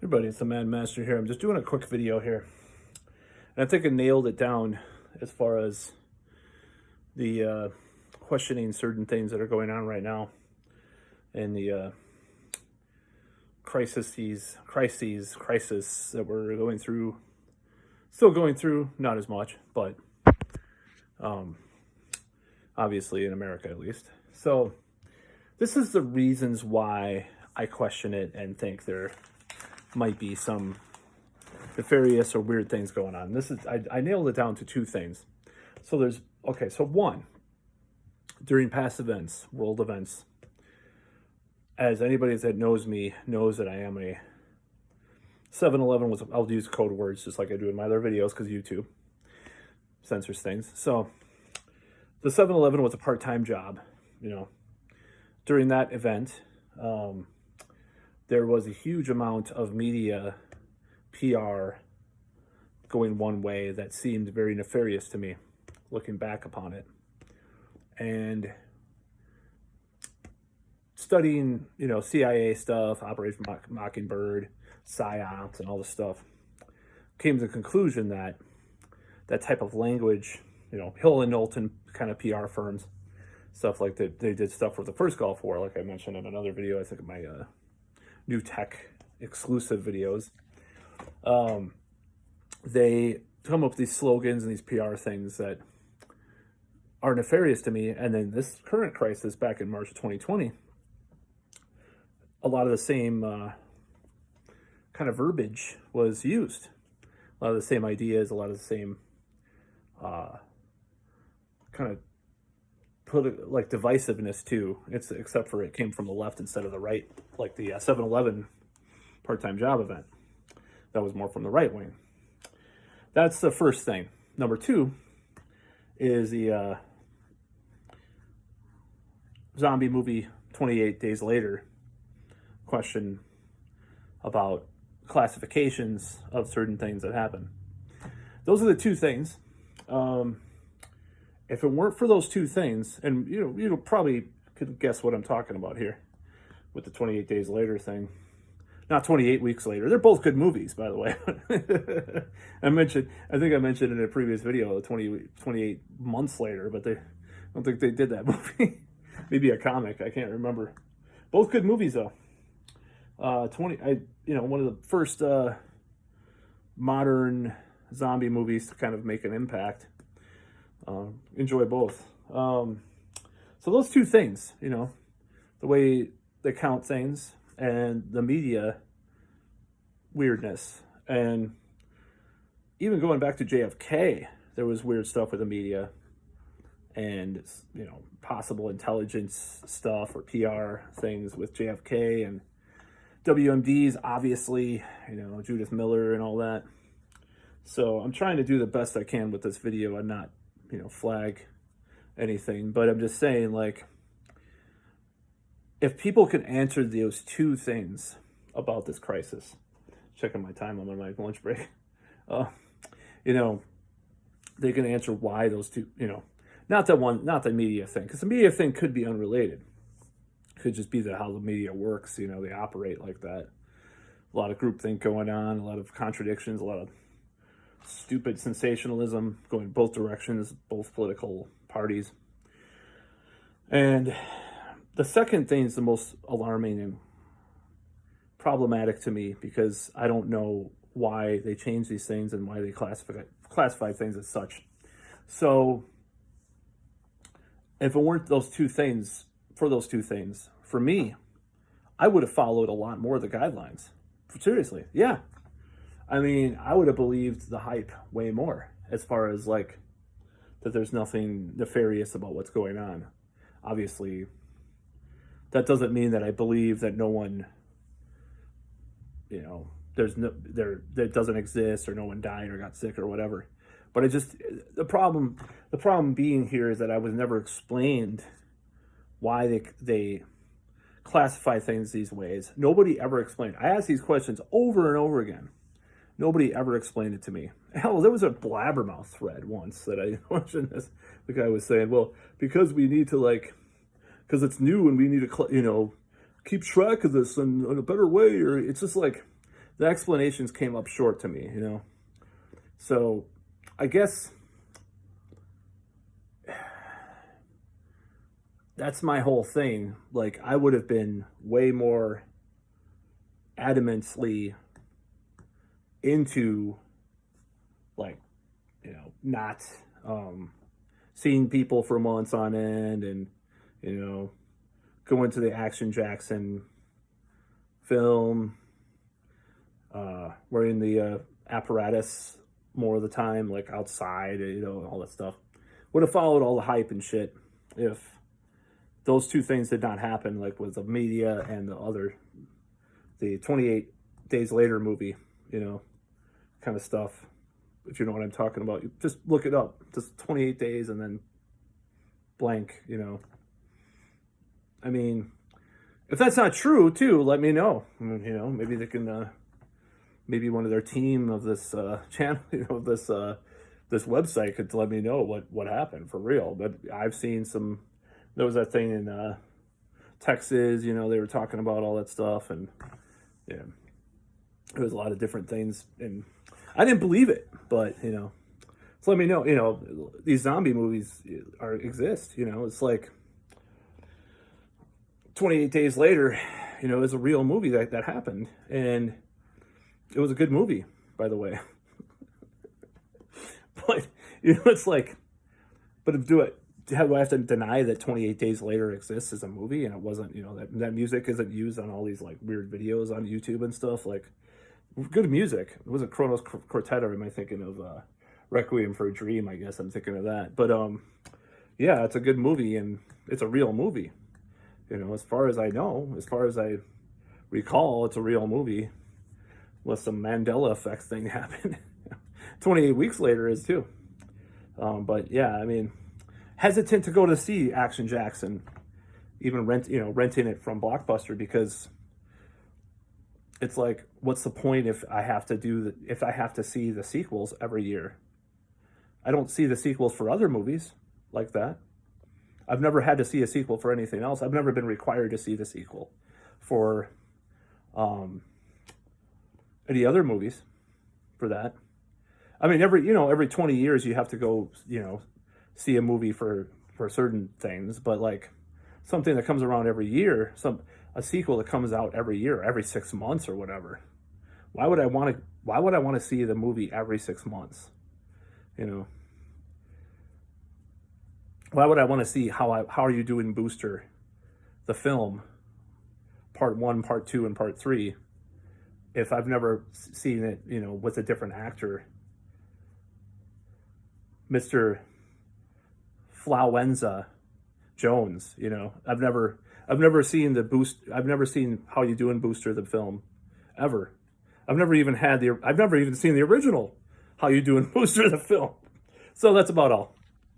Everybody, it's the Mad Master here. I'm just doing a quick video here. And I think I nailed it down as far as the questioning certain things that are going on right now and the crisis that we're going through. Still going through, not as much, but obviously in America at least. So this is the reasons why I question it and think there might be some nefarious or weird things going on. I nailed it down to two things. So one, during past events, world events, as anybody that knows me knows that I am a 7-Eleven was, I'll use code words just like I do in my other videos because YouTube censors things. So the 7-Eleven was a part-time job, During that event, there was a huge amount of media PR going one way that seemed very nefarious to me, looking back upon it. And studying, CIA stuff, Operation Mockingbird, PSYOPs, and all this stuff, came to the conclusion that that type of language, Hill and Knowlton kind of PR firms, stuff like that, they did stuff with the first Gulf War, like I mentioned in another video, I think of my new tech exclusive videos. They come up with these slogans and these PR things that are nefarious to me. And then this current crisis back in March of 2020, a lot of the same kind of verbiage was used. A lot of the same ideas, a lot of the same kind of like divisiveness too. Except for it came from the left instead of the right, like the 7-Eleven part-time job event. That was more from the right wing. That's the first thing. Number two is the zombie movie 28 Days Later question about classifications of certain things that happen. Those are the two things. If it weren't for those two things, and you probably could guess what I'm talking about here with the 28 Days Later thing. Not 28 Weeks Later. They're both good movies, by the way. I think I mentioned in a previous video, 28 Months Later, but I don't think they did that movie. Maybe a comic, I can't remember. Both good movies though. One of the first modern zombie movies to kind of make an impact. Enjoy both. So those two things, the way they count things and the media weirdness. And even going back to JFK, there was weird stuff with the media and, possible intelligence stuff or PR things with JFK and WMDs, obviously, Judith Miller and all that. So I'm trying to do the best I can with this video and not, flag anything, but I'm just saying, like, if people can answer those two things about this crisis, checking my time, I'm on my lunch break, they can answer why those two, not the media thing, because the media thing could be unrelated. It could just be how the media works, they operate like that. A lot of groupthink going on, a lot of contradictions, a lot of stupid sensationalism going both directions, both political parties. And the second thing is the most alarming and problematic to me because I don't know why they change these things and why they classify things as such. So if it weren't those two things, for me, I would have followed a lot more of the guidelines. Seriously, yeah. I mean, I would have believed the hype way more as far as like that there's nothing nefarious about what's going on. Obviously, that doesn't mean that I believe that no one, that doesn't exist or no one died or got sick or whatever. But the problem being here is that I was never explained why they classify things these ways. Nobody ever explained. I asked these questions over and over again. Nobody ever explained it to me. Hell, there was a Blabbermouth thread once that I mentioned this. The guy was saying, well, because we need to because it's new and we need to, keep track of this in a better way. Or it's just like, the explanations came up short to me, you know. So I guess that's my whole thing. Like, I would have been way more adamantly into, like, you know, not seeing people for months on end, and, you know, going to the Action Jackson film, wearing the apparatus more of the time, like outside, you know, all that stuff. Would have followed all the hype and shit if those two things did not happen, like with the media and the 28 Days Later movie, you know, kind of stuff. If you know what I'm talking about, you just look it up. Just 28 days and then blank, you know. I mean, if that's not true, too, let me know. You know, maybe they can, maybe one of their team of this channel, you know, this website could let me know what happened for real. But I've seen some. There was that thing in Texas, you know, they were talking about all that stuff, and yeah, there was a lot of different things, and I didn't believe it, but, you know, so let me know. You know, these zombie movies exist. You know, it's like 28 Days Later, you know, is a real movie that happened, and it was a good movie, by the way. But, you know, it's like, but do I have to deny that 28 Days Later exists as a movie, and it wasn't, you know, that music isn't used on all these, like, weird videos on YouTube and stuff? Like, good music. It wasn't Kronos Quartet, or am I thinking of Requiem for a Dream? I guess I'm thinking of that. But, yeah, it's a good movie, and it's a real movie. You know, as far as I know, as far as I recall, it's a real movie. Unless some Mandela effect thing happened. 28 weeks later is too. But yeah, I mean, hesitant to go to see Action Jackson, even renting it from Blockbuster, because it's like, what's the point if I have to see the sequels every year? I don't see the sequels for other movies like that. I've never had to see a sequel for anything else. I've never been required to see the sequel for any other movies for that. I mean, every 20 years you have to go, you know, see a movie for certain things, but like something that comes around every year, a sequel that comes out every year, every 6 months or whatever. Why would I want to see the movie every 6 months? You know, why would I want to see how are you doing Booster, the film, part 1, part 2, and part 3, if I've never seen it, you know, with a different actor, Mr. Flauenza Jones, you know. I've never seen I've never seen How You Doing Booster, the film, ever. I've never even seen the original How You Doing Booster, the film. So that's about all.